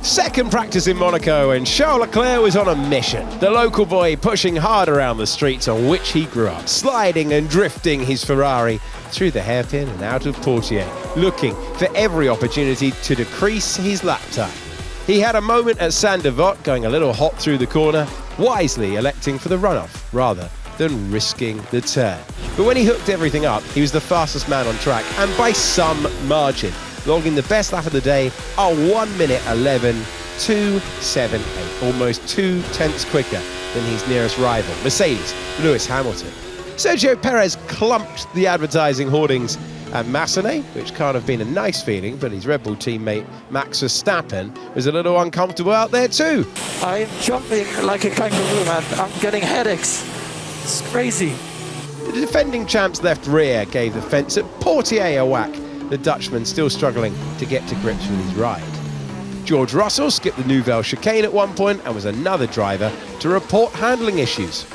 Second practice in Monaco, and Charles Leclerc was on a mission. The local boy pushing hard around the streets on which he grew up, sliding and drifting his Ferrari through the hairpin and out of Portier, looking for every opportunity to decrease his lap time. He had a moment at Saint-Devote, going a little hot through the corner, wisely electing for the runoff rather than risking the turn. But when he hooked everything up, he was the fastest man on track, and by some margin, logging the best lap of the day, a 1:11.278, almost 2/10 quicker than his nearest rival, Mercedes, Lewis Hamilton. Sergio Perez clumped the advertising hoardings at Massenet, which can't have been a nice feeling, but his Red Bull teammate Max Verstappen was a little uncomfortable out there too. I'm jumping like a kangaroo, man. I'm getting headaches. It's crazy. The defending champ's left rear gave the fence at Portier a whack, the Dutchman still struggling to get to grips with his ride. George Russell skipped the Nouvelle chicane at one point and was another driver to report handling issues.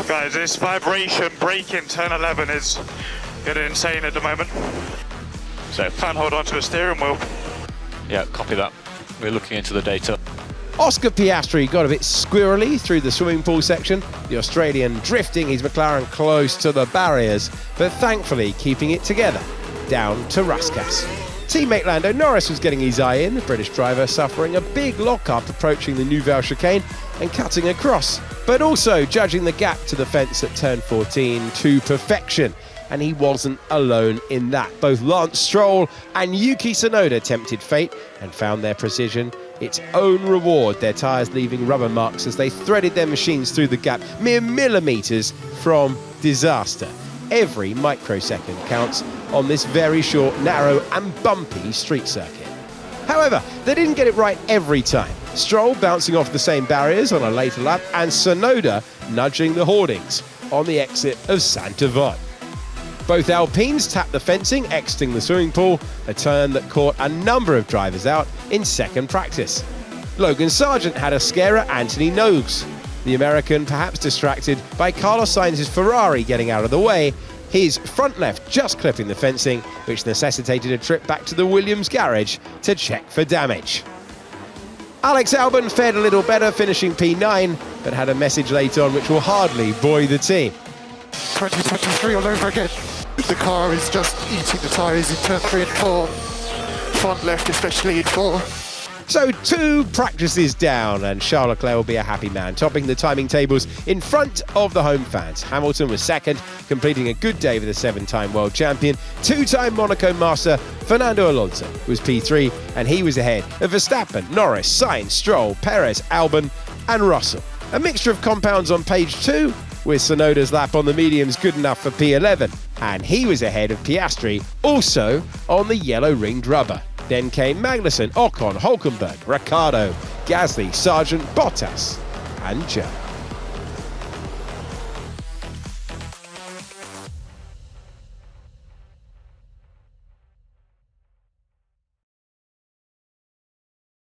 Guys, this vibration braking turn 11 is getting insane at the moment. So can't hold on to the steering wheel. Yeah, copy that. We're looking into the data. Oscar Piastri got a bit squirrely through the swimming pool section, the Australian drifting his McLaren close to the barriers, but thankfully keeping it together, down to Rascasse. Teammate Lando Norris was getting his eye in, the British driver suffering a big lock-up approaching the Nouvelle chicane and cutting across, but also judging the gap to the fence at turn 14 to perfection. And he wasn't alone in that. Both Lance Stroll and Yuki Tsunoda tempted fate and found their precision its own reward, their tyres leaving rubber marks as they threaded their machines through the gap, mere millimetres from disaster. Every microsecond counts on this very short, narrow and bumpy street circuit. However, they didn't get it right every time. Stroll bouncing off the same barriers on a later lap, and Tsunoda nudging the hoardings on the exit of Saint-Devote. Both Alpines tapped the fencing, exiting the swimming pool, a turn that caught a number of drivers out in second practice. Logan Sargent had a scare at Anthony Nogues, the American perhaps distracted by Carlos Sainz's Ferrari getting out of the way, his front left just clipping the fencing, which necessitated a trip back to the Williams garage to check for damage. Alex Albon fared a little better, finishing P9, but had a message late on which will hardly buoy the team. 2023 all over again. The car is just eating the tyres in turn 3 and 4. Front left especially in 4. So 2 practices down, and Charles Leclerc will be a happy man, topping the timing tables in front of the home fans. Hamilton was second, completing a good day for the 7-time world champion. 2-time Monaco master Fernando Alonso was P3, and he was ahead of Verstappen, Norris, Sainz, Stroll, Perez, Albon and Russell. A mixture of compounds on page 2, with Tsunoda's lap on the mediums good enough for P11, and he was ahead of Piastri, also on the yellow-ringed rubber. Then came Magnussen, Ocon, Hulkenberg, Ricciardo, Gasly, Sargent, Bottas and Joe.